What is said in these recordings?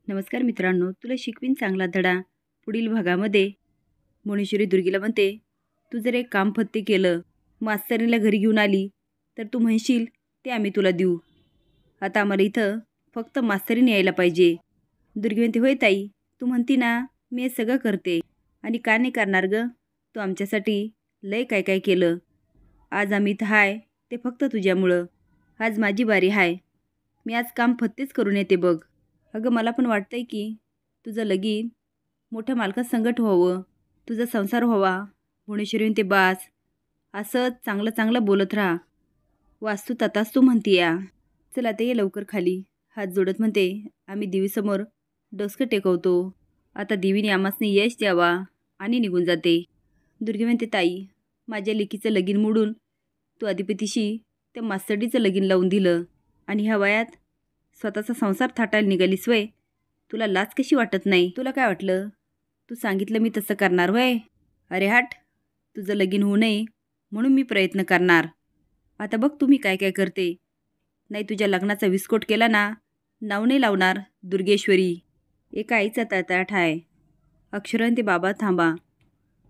नमस्कार मित्रांनो, तुला शिकवीन चांगला धडा. पुढील भागामध्ये भुवनेश्वरी दुर्गेला म्हणते, तू जर एक काम फत्ते केलं, मास्तरीला घरी घेऊन आली, तर तू म्हणशील ते आम्ही तुला देऊ. आता आम्हाला इथं फक्त मास्तरीने यायला पाहिजे. दुर्गे म्हणते, होय ताई, तू म्हणती ना मी हे सगळं करते, आणि का नाही करणार ग? तू आमच्यासाठी लय काय काय केलं. आज आम्ही इथं हाय ते फक्त तुझ्यामुळं. आज माझी बारी हाय. मी आज काम फत्तेच करून येते बघ. अगं मला पण वाटतंय की तुझं लगीन मोठ्या मालकासंगट व्हावं, तुझा संसार व्हावा. भुवनेश्वरी ते बास, असं चांगलं चांगलं बोलत राहा. वास्तू तथाच तू म्हणती या. चल आता ये लवकर खाली. हात जोडत म्हणते, आम्ही देवीसमोर डोसकं टेकवतो. आता देवीने आम्हासने यश द्यावा, आणि निघून जाते. दुर्गे म्हणते, ताई, माझ्या लेकीचं लगीन मोडून तू अधिपतीशी त्या मास्तरडीचं लगीन लावून दिलं, आणि ह्या वयात स्वतःचा संसार थाटायला निघालीस वय. तुला लाज कशी वाटत नाही? तुला काय वाटलं तू सांगितलं मी तसं करणार वय? अरे हट, तुझं लगीन होऊ नये म्हणून मी प्रयत्न करणार. आता बघ तुम्ही काय काय करते. नाही तुझ्या लग्नाचा विस्फोट केला ना, नाव नाही लावणार दुर्गेश्वरी. एका आईचा तळतळाट आहे. अक्षरान ते बाबा थांबा.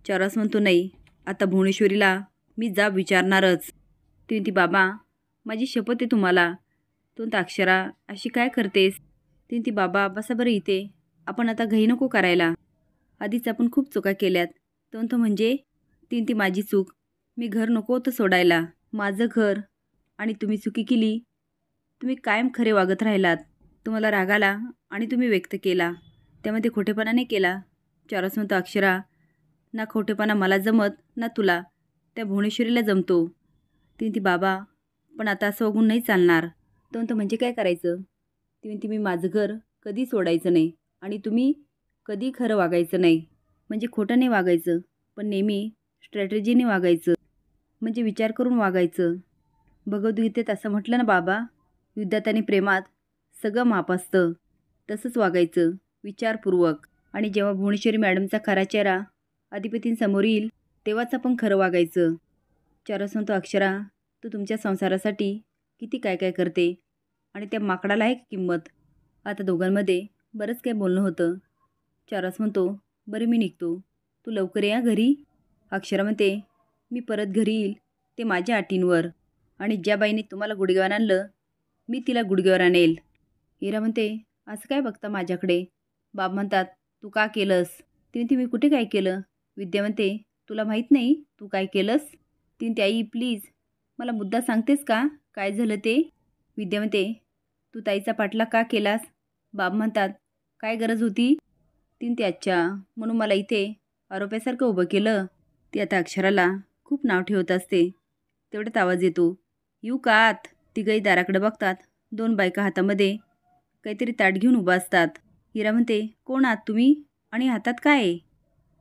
चरस म्हणतो, नाही आता भुवनेश्वरीला मी जाब विचारणारच. ती बाबा, माझी शपथ आहे तुम्हाला. तू अक्षरा अशी काय करतेस? ती बाबा, बसा बरं इथे. आपण आता घाई नको करायला. आधीच आपण खूप चुका केल्यात. तो म्हणजे ती माझी चूक. मी घर नको होतं सोडायला. माझं घर, आणि तुम्ही चुकी केली. तुम्ही कायम खरे वागत राहिलात. तुम्हाला राग आला आणि तुम्ही व्यक्त केला, त्यामध्ये खोटेपणा नाही केला. चॉरस म्हणतो, अक्षरा, ना खोटेपणा मला जमत ना तुला. त्या भुवनेश्वरीला जमतो. ती बाबा, पण आता असं वागून नाही चालणार. तो म्हणजे काय करायचं? ती म्हणते, मी माझं घर कधी सोडायचं नाही, आणि तुम्ही कधी खरं वागायचं नाही. म्हणजे खोटं नाही वागायचं, पण नेहमी स्ट्रॅटेजीने वागायचं. म्हणजे विचार करून वागायचं. भगवद्गीतेत असं म्हटलं ना बाबा, युद्धात आणि प्रेमात सगळं माप असतं. तसंच वागायचं, विचारपूर्वक. आणि जेव्हा भुवनेश्वरी मॅडमचा खरा चेहरा अधिपतींसमोर येईल, तेव्हाच आपण खरं वागायचं. चरस म्हणतो, अक्षरा, तू तुमच्या संसारासाठी किती काय काय करते, आणि त्या माकडाला आहे किंमत. आता दोघांमध्ये बरंच काय बोलणं होतं. चरस म्हणतो, बरं मी निघतो, तू लवकर या घरी. अक्षरा म्हणते, मी परत घरी येईल ते माझ्या अटींवर, आणि ज्या बाईने तुम्हाला गुडघ्यावर आणलं, मी तिला गुडघ्यावर आणेल. हिरा म्हणते, असं काय बघता माझ्याकडे? बाब म्हणतात, तू का केलंस? ती म्हणते, मी कुठे काय केलं? विद्या म्हणते, तुला माहीत नाही तू काय केलंस? ती म्हणते, आई प्लीज मला मुद्दा सांगतेस का, काय झालं ते? विद्या म्हणते, तू ताईचा पाठलाग का केलास? बाब म्हणतात, काय गरज होती? ती म्हणते, अच्छा, म्हणून मला इथे आरोप्यासारखं उभं केलं. ती आता अक्षराला खूप नाव ठेवत असते. तेवढ्यात आवाज येतो, येऊ का आत? तिघही दाराकडे बघतात. दोन बायका हातामध्ये काहीतरी ताट घेऊन उभा असतात. हिरा म्हणते, कोण आहात तुम्ही, आणि हातात काय आहे?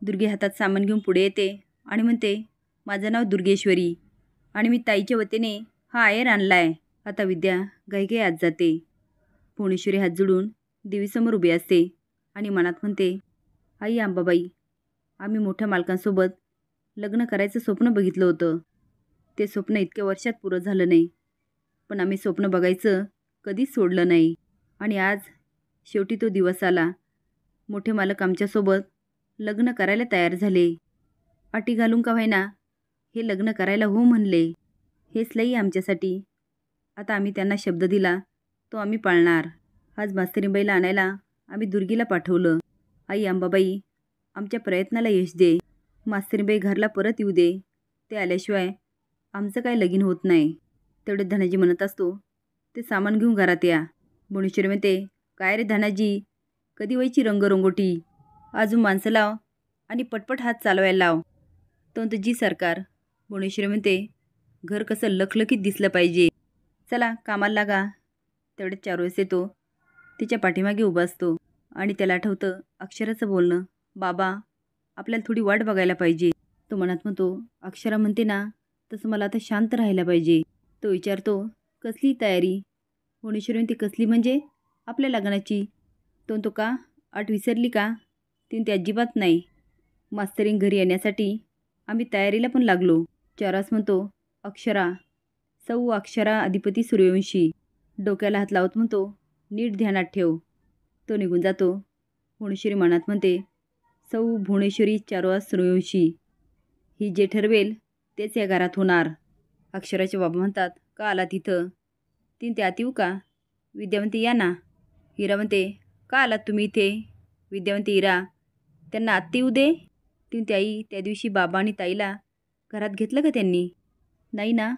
दुर्गे हातात सामान घेऊन पुढे येते आणि म्हणते, माझं नाव दुर्गेश्वरी, आणि मी ताईच्या वतीने हा आयर आणलाय. आता विद्या गाईगाई आत जाते. भुवनेश्वरी हात जोडून देवीसमोर उभी असते आणि मनात म्हणते, आई अंबाबाई, आम्ही मोठ्या मालकांसोबत लग्न करायचं स्वप्न बघितलं होतं. ते स्वप्न इतक्या वर्षात पुरं झालं नाही, पण आम्ही स्वप्न बघायचं कधीच सोडलं नाही. आणि आज शेवटी तो दिवस आला. मोठे मालक आमच्यासोबत लग्न करायला तयार झाले. अटी घालून का होईना हे लग्न करायला हो म्हणले. हेच लई आमच्यासाठी. आता आम्ही त्यांना शब्द दिला तो आम्ही पाळणार. आज मास्तरीबाईला आणायला आम्ही दुर्गीला पाठवलं. आई अंबाबाई, आमच्या प्रयत्नाला यश दे. मास्तरीबाई घरला परत येऊ दे. ते आल्याशिवाय आमचं काय लगीन होत नाही. तेवढे धनाजी म्हणत असतो, ते सामान घेऊन घरात या. भुवनेश्वरी म्हणते, काय रे धनाजी, कधी व्हायची रंगरंगोटी? अजून माणसं लाव आणि पटपट हात चालवायला लाव. तो जी सरकार. भुवनेश्वरी म्हणते, घर कसं लखलखीत दिसलं पाहिजे. चला कामाला लागा. तेवढ्यात चारोळेस येतो. तिच्या पाठीमागे उभा असतो आणि त्याला आठवतं अक्षराचं बोलणं, बाबा आपल्याला थोडी वाट बघायला पाहिजे. तो मनात म्हणतो, अक्षरा म्हणते ना तसं मला आता शांत राहायला पाहिजे. तो विचारतो, कसली तयारी? भुवनेश्वरी म्हणते, कसली म्हणजे आपल्या लग्नाची. तो का अट विसरली का? ती म्हणते, अजिबात नाही. मास्तरीन घरी येण्यासाठी आम्ही तयारीला पण लागलो. चरास म्हणतो, अक्षरा, अक्षरा अधिपती सूर्यवंशी. डोक्याला हात लावत म्हणतो, नीट ध्यानात ठेव. तो निघून जातो. भुवनेश्वरी मनात म्हणते, सौ भुवनेश्वरी चारुहास सूर्यवंशी, ही जे ठरवेल तेच या घरात होणार. अक्षराचे बाबा म्हणतात, का आला तिथं? तीन ते आत येऊ का? विद्या म्हणते, या ना. हिरा म्हणते, का आलात तुम्ही इथे? विद्या म्हणते, हिरा, त्यांना आत येऊ दे. तीन ते आई, त्या दिवशी बाबा आणि ताईला घरात घेतलं का त्यांनी? नाही ना,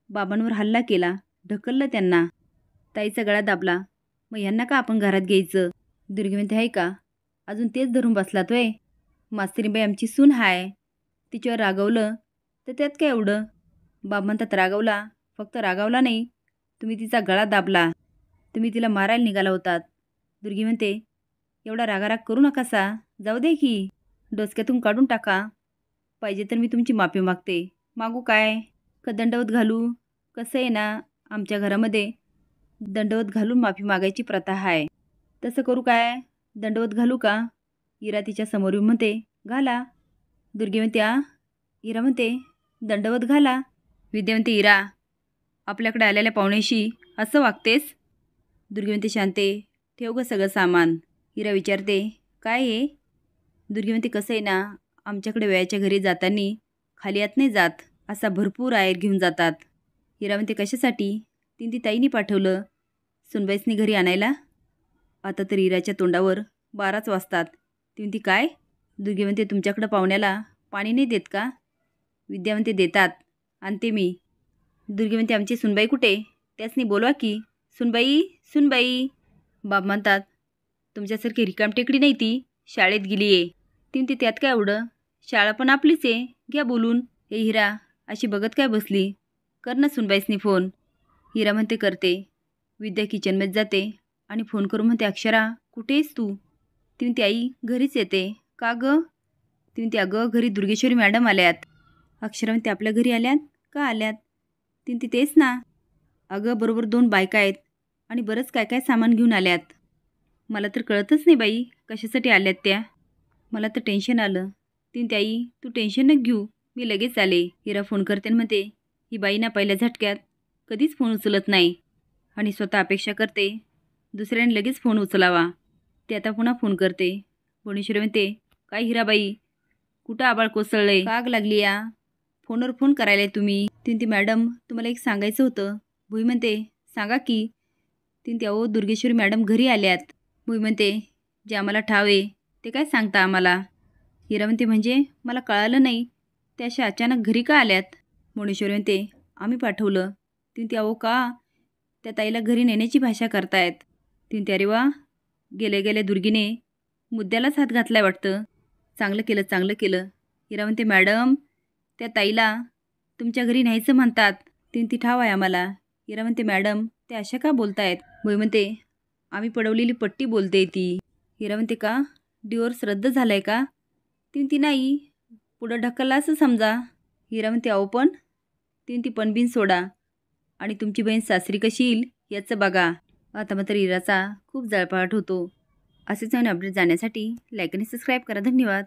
बाबांवर हल्ला केला, ढकललं त्यांना, ताईचा गळा दाबला. मग ह्यांना का आपण घरात घ्यायचं? दुर्गी म्हणते, आहे का अजून तेच धरून बसलात वय? मास्तरीबाई आमची सून हाय, तिच्यावर रागवलं तर त्यात काय एवढं? बाबा म्हणतात, रागवला? फक्त रागावला नाही, तुम्ही तिचा गळा दाबला, तुम्ही तिला मारायला निघाला होतात. दुर्गी म्हणते, एवढा रागाराग करू नकासा, जाऊ दे की, डोसक्यातून काढून टाका. पाहिजे तर मी तुमची माफी मागते. मागू काय? का दंडवत घालू? कसं आहे ना, आमच्या घरामध्ये दंडवत घालून माफी मागायची प्रथा आहे. तसं करू काय? दंडवत घालू का? इरा तिच्या समोर येऊन म्हणते, घाला. दुर्गी म्हणते, इरा म्हणते, दंडवत घाला. विद्या म्हणते, इरा, आपल्याकडे आलेल्या पाहुण्याशी असं वागतेस? दुर्गी म्हणते, शांते, ठेव गं सगळं सामान. इरा विचारते, काय आहे? दुर्गी म्हणते, कसं आहे ना, आमच्याकडे वेळाच्या घरी जाताना खाली आत नाही जात, असा भरपूर आहेर घेऊन जातात. इरा म्हणते, कशासाठी? ती ताईनी पाठवलं सुनबाईसनी घरी आणायला. आता तर इराच्या तोंडावर 12च वाजतात. ती काय? दुर्गी म्हणते, तुमच्याकडं पाहुण्याला पाणी नाही देत का? विद्या म्हणते, देतात, आणते मी. दुर्गी म्हणते, आमची सुनबाई कुठे? त्यासनी बोलवा की. सुनबाई, सुनबाई. बाब म्हणतात, तुमच्यासारखी रिकामटेकडी नाही ती, शाळेत गेली आहे. ती त्यात काय एवढं? शाळा पण आपलीच आहे, घ्या बोलून. हे हिरा, अशी बघत काय बसली? कर ना सुनबाईसनी फोन. हिरा म्हणते, करते. विद्या किचनमध्ये जाते आणि फोन करून म्हणते, अक्षरा, कुठे आहेस तू? ती म्हणते, आई, घरीच येते. का गं? ती म्हणते, अगं, घरी दुर्गेश्वरी मॅडम आल्यात. अक्षरा म्हणते, आपल्या घरी आल्यात? का आल्यात? ती म्हणते, तेच ना. अगं, बरोबर 2 बायका आहेत आणि बरंच काय काय सामान घेऊन आल्यात. मला तर कळतच नाही बाई, कशासाठी आल्यात त्या. मला तर टेन्शन आलं. ती म्हणते, आई, तू टेन्शन न घेऊ, मी लगेच आले. हिरा फोन करते आणि म्हणते, ही बाई ना पहिल्या झटक्यात कधीच फोन उचलत नाही आणि स्वतः अपेक्षा करते दुसऱ्याने लगेच फोन उचलावा. ते आता पुन्हा फोन करते. भुवनेश्वरी म्हणते, काय हिराबाई, कुठं आबाळ कोसळलंय? काग लागली या? फोनवर फोन करायलाय तुम्ही? ती मॅडम, तुम्हाला एक सांगायचं होतं. भुई म्हणते, सांगा की. ती अहो, दुर्गेश्वरी मॅडम घरी आल्यात. भुई म्हणते, जे आम्हाला ठाव आहे ते काय सांगता आम्हाला? हिरा म्हणते, म्हणजे मला कळालं नाही, त्या अशा अचानक घरी का आल्यात? भुवनेश्वरी म्हणते, आम्ही पाठवलं. ती अहो, का? त्या ताईला घरी नेण्याची भाषा करतायत. ती अरे वा, गेल्या गेल्या दुर्गीने मुद्द्यालाच हात घातलाय वाटतं. चांगलं केलं, चांगलं केलं. हिरा म्हणते, मॅडम, त्या ताईला तुमच्या घरी न्यायचं म्हणतात. ती ठाव आहे आम्हाला. हिरा म्हणते, मॅडम, त्या अशा का बोलतायत? भुई म्हणते, आम्ही पडवलेली पट्टी बोलते ती. हिरा म्हणते, का डिवोर्स रद्द झालाय का? ती नाही, पुढं ढकलला असं समजा. हिरा म्हणते, अहो पण. ती पणबिन सोडा आणि तुमची बहीण सासरी कशी येईल याचं बघा. आता मात्र हिराचा खूप जळफळाट होतो. असेच नवीन अपडेट जाण्यासाठी लाईक आणि सबस्क्राईब करा. धन्यवाद.